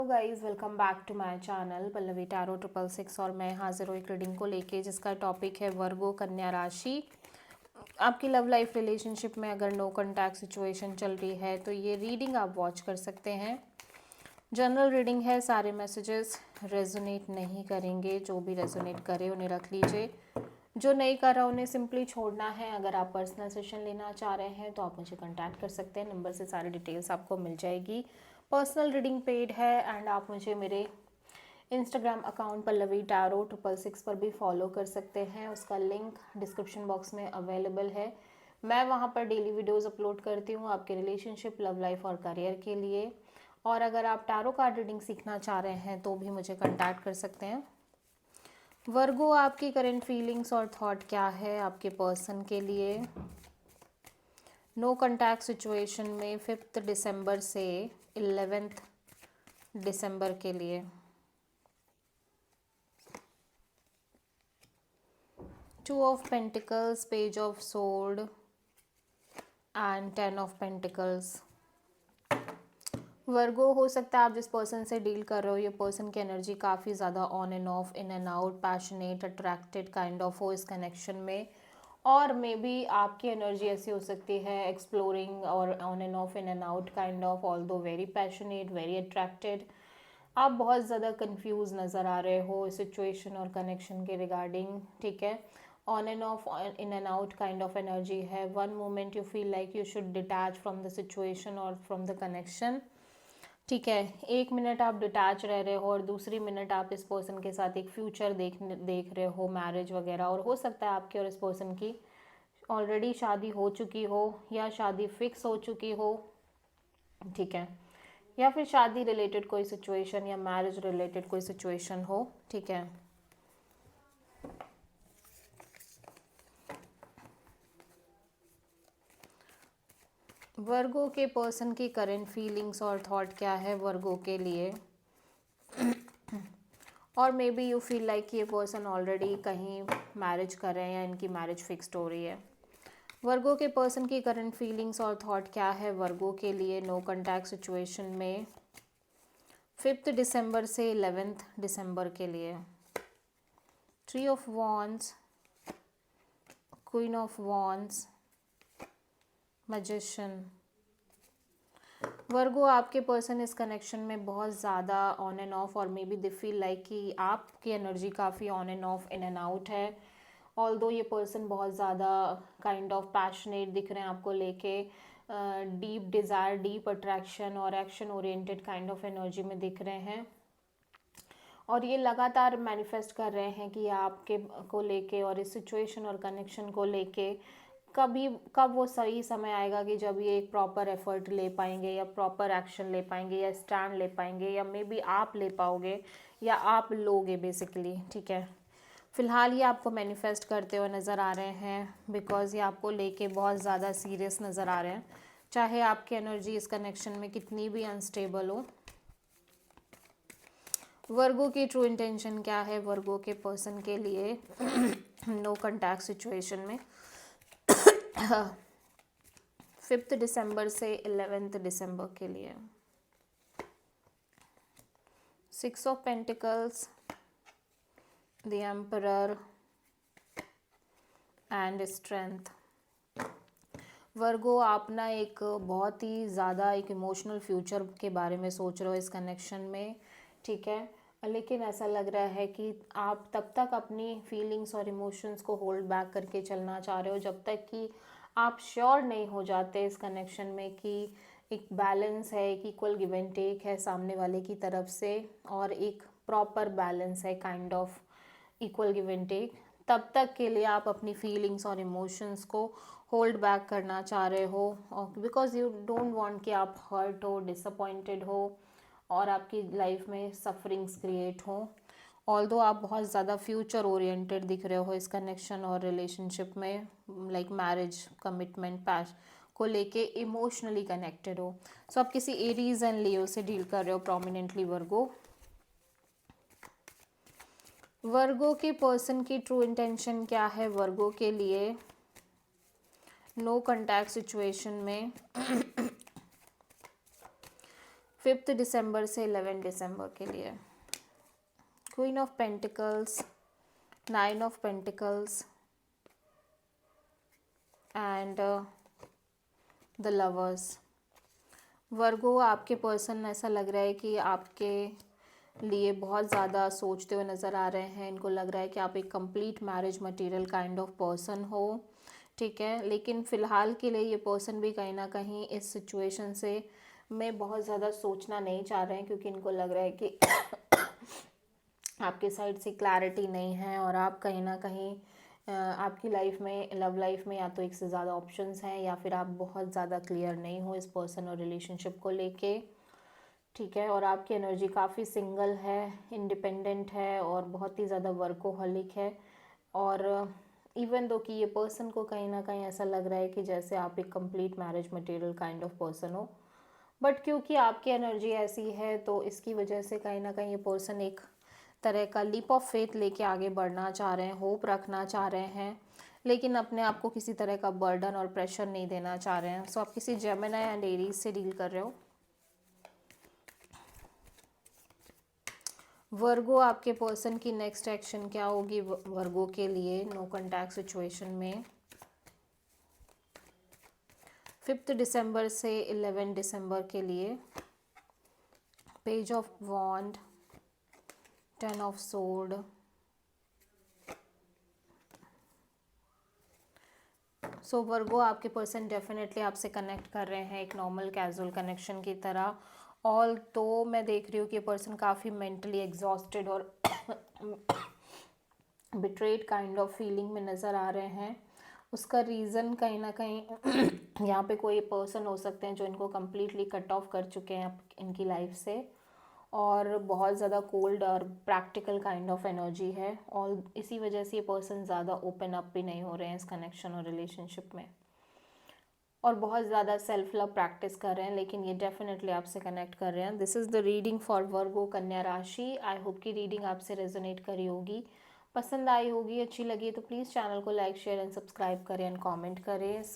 Guys, welcome back to my channel Pallavi tarot 666 और मैं हाजिर हूँ एक रीडिंग को लेके जिसका टॉपिक है वर्गो कन्या राशि। आपकी लव लाइफ रिलेशनशिप में अगर नो कॉन्टैक्ट सिचुएशन चल रही है तो ये रीडिंग आप वॉच कर सकते हैं। जनरल रीडिंग है, सारे मैसेजेस रेजोनेट नहीं करेंगे। जो भी रेजोनेट करे उन्हें रख लीजिए, जो नहीं कर रहा उन्हें सिंपली छोड़ना है। अगर आप पर्सनल सेशन लेना चाह रहे हैं तो आप मुझे कांटेक्ट कर सकते हैं, नंबर से सारी डिटेल्स आपको मिल जाएगी। पर्सनल रीडिंग पेड है एंड आप मुझे मेरे इंस्टाग्राम अकाउंट पल्लवी टैरो 666 पर भी फॉलो कर सकते हैं। उसका लिंक डिस्क्रिप्शन बॉक्स में अवेलेबल है। मैं वहाँ पर डेली वीडियोस अपलोड करती हूँ आपके रिलेशनशिप, लव लाइफ और करियर के लिए। और अगर आप टैरो कार्ड रीडिंग सीखना चाह रहे हैं तो भी मुझे कांटेक्ट कर सकते हैं। वर्गो, आपकी करंट फीलिंग्स और थॉट क्या है आपके पर्सन के लिए नो कॉन्टैक्ट सिचुएशन में 5 दिसंबर से 11 दिसंबर के लिए। Two of pentacles, page of swords and 10 of pentacles. Virgo, हो सकता है आप जिस पर्सन से डील कर रहे हो ये पर्सन की एनर्जी काफ़ी ज़्यादा on and off, in and out, passionate, attracted kind of हो इस कनेक्शन में। और मे बी आपकी एनर्जी ऐसी हो सकती है एक्सप्लोरिंग और on and off, in and out kind of, although very passionate, very attracted. आप बहुत ज़्यादा कंफ्यूज नज़र आ रहे हो सिचुएशन और कनेक्शन के रिगार्डिंग, ठीक है। On and off, in and out kind of energy है। One moment you feel like you should detach from the situation और फ्रॉम द कनेक्शन, ठीक है। एक मिनट आप डिटैच रह रहे हो और दूसरी मिनट आप इस पर्सन के साथ एक फ्यूचर देख रहे हो, मैरिज वगैरह। और हो सकता है आपके और इस पर्सन की ऑलरेडी शादी हो चुकी हो या शादी फिक्स हो चुकी हो, ठीक है। या फिर शादी रिलेटेड कोई सिचुएशन या मैरिज रिलेटेड कोई सिचुएशन हो, ठीक है। वर्गो के पर्सन की करंट फीलिंग्स और थॉट क्या है वर्गो के लिए। और may be you feel like ये पर्सन ऑलरेडी कहीं मैरिज कर रहे हैं या इनकी मैरिज फिक्स्ड हो रही है। वर्गो के पर्सन की करंट फीलिंग्स और थॉट क्या है वर्गो के लिए नो कॉन्टैक्ट सिचुएशन में 5 दिसंबर से 11 दिसंबर के लिए। 3 of wands, queen of wands, magician. Virgo, आपके पर्सन इस कनेक्शन में बहुत ज़्यादा ऑन एंड ऑफ और may be they feel like कि आपकी एनर्जी काफ़ी on and off, in and out है। ऑल्दो ये पर्सन बहुत ज़्यादा काइंड ऑफ पैशनेट दिख रहे हैं आपको लेके, डीप डिज़ायर, डीप अट्रैक्शन और action oriented kind of energy में दिख रहे हैं। और ये लगातार मैनिफेस्ट कर रहे हैं कि आपके को लेके और इस सिचुएशन और कनेक्शन को लेके कब वो सही समय आएगा कि जब ये एक प्रॉपर एफर्ट ले पाएंगे या प्रॉपर एक्शन ले पाएंगे या स्टैंड ले पाएंगे या मे बी आप ले पाओगे या आप लोगे बेसिकली, ठीक है। फ़िलहाल ये आपको मैनिफेस्ट करते हुए नज़र आ रहे हैं बिकॉज ये आपको लेके बहुत ज़्यादा सीरियस नज़र आ रहे हैं, चाहे आपकी एनर्जी इस कनेक्शन में कितनी भी अनस्टेबल हो। वर्गो की ट्रू इंटेंशन क्या है वर्गो के पर्सन के लिए नो कॉन्टैक्ट सिचुएशन में 5 दिसंबर से 11 दिसंबर के लिए। 6 of pentacles, the emperor and strength. Virgo, आप ना एक बहुत ही ज़्यादा एक इमोशनल फ्यूचर के बारे में सोच रहे हो इस कनेक्शन में, ठीक है। लेकिन ऐसा लग रहा है कि आप तब तक अपनी फीलिंग्स और इमोशंस को होल्ड बैक करके चलना चाह रहे हो जब तक कि आप श्योर नहीं हो जाते इस कनेक्शन में कि एक बैलेंस है, एक इक्वल गिव एंड टेक है सामने वाले की तरफ से और एक प्रॉपर बैलेंस है, kind of equal give and take. तब तक के लिए आप अपनी फीलिंग्स और इमोशंस को होल्ड बैक करना चाह रहे हो बिकॉज यू डोंट वांट कि आप हर्ट हो, डिसअपॉइंटेड हो और आपकी लाइफ में सफरिंग्स क्रिएट हो। ऑल्दो आप बहुत ज़्यादा फ्यूचर ओरिएंटेड दिख रहे हो इस कनेक्शन और रिलेशनशिप में, लाइक मैरिज, कमिटमेंट, पैश को लेके इमोशनली कनेक्टेड हो। सो आप किसी एरीज एंड लियो से डील कर रहे हो प्रोमिनेंटली वर्गो। वर्गो के पर्सन की ट्रू इंटेंशन क्या है वर्गो के लिए नो कॉन्टैक्ट सिचुएशन में 5 दिसंबर से 11 दिसंबर के लिए। Queen of pentacles, 9 of pentacles and the lovers. Virgo, आपके पर्सन ऐसा लग रहा है कि आपके लिए बहुत ज़्यादा सोचते हुए नज़र आ रहे हैं। इनको लग रहा है कि आप एक complete marriage material kind of person हो, ठीक है। लेकिन फ़िलहाल के लिए ये पर्सन भी कहीं ना कहीं इस सिचुएशन से में बहुत ज़्यादा सोचना नहीं चाह रहे हैं, क्योंकि इनको लग रहा है कि आपके साइड से क्लैरिटी नहीं है और आप कहीं ना कहीं आपकी लाइफ में, लव लाइफ में, या तो एक से ज़्यादा ऑप्शंस हैं या फिर आप बहुत ज़्यादा क्लियर नहीं हो इस पर्सन और रिलेशनशिप को लेके, ठीक है। और आपकी एनर्जी काफ़ी सिंगल है, इंडिपेंडेंट है और बहुत ही ज़्यादा वर्कोहॉलिक है। और इवन दो कि ये पर्सन को कहीं ना कहीं ऐसा लग रहा है कि जैसे आप एक complete marriage material kind of person हो, बट क्योंकि आपकी एनर्जी ऐसी है तो इसकी वजह से कहीं ना कहीं ये पर्सन एक तरह का लीप ऑफ फेथ लेके आगे बढ़ना चाह रहे हैं, होप रखना चाह रहे हैं, लेकिन अपने आप को किसी तरह का बर्डन और प्रेशर नहीं देना चाह रहे हैं। सो आप किसी जेमिनी एंड एरीज से डील कर रहे हो। वर्गो, आपके पर्सन की नेक्स्ट एक्शन क्या होगी वर्गो के लिए नो कॉन्टैक्ट सिचुएशन में 5 दिसंबर से 11 दिसंबर के लिए। Page of wand, 10 of sword, so Virgo, आपके पर्सन डेफिनेटली आपसे कनेक्ट कर रहे हैं एक नॉर्मल कैजुअल कनेक्शन की तरह। ऑल तो मैं देख रही हूँ कि ये पर्सन काफ़ी मेंटली एग्जॉस्टेड और बिट्रेड काइंड ऑफ फीलिंग में नज़र आ रहे हैं। उसका रीज़न कहीं ना कहीं यहाँ पे कोई पर्सन हो सकते हैं जो इनको कम्प्लीटली कट ऑफ कर चुके हैं इनकी लाइफ से, और बहुत ज़्यादा कोल्ड और प्रैक्टिकल काइंड ऑफ एनर्जी है। और इसी वजह से ये पर्सन ज़्यादा ओपन अप भी नहीं हो रहे हैं इस कनेक्शन और रिलेशनशिप में, और बहुत ज़्यादा सेल्फ लव प्रैक्टिस कर रहे हैं, लेकिन ये डेफिनेटली आपसे कनेक्ट कर रहे हैं। This is the reading for Virgo कन्या राशि। आई होप कि रीडिंग आपसे रेजोनेट करी होगी, पसंद आई होगी, अच्छी लगी तो प्लीज़ चैनल को लाइक, शेयर एंड सब्सक्राइब करें एंड कमेंट करें।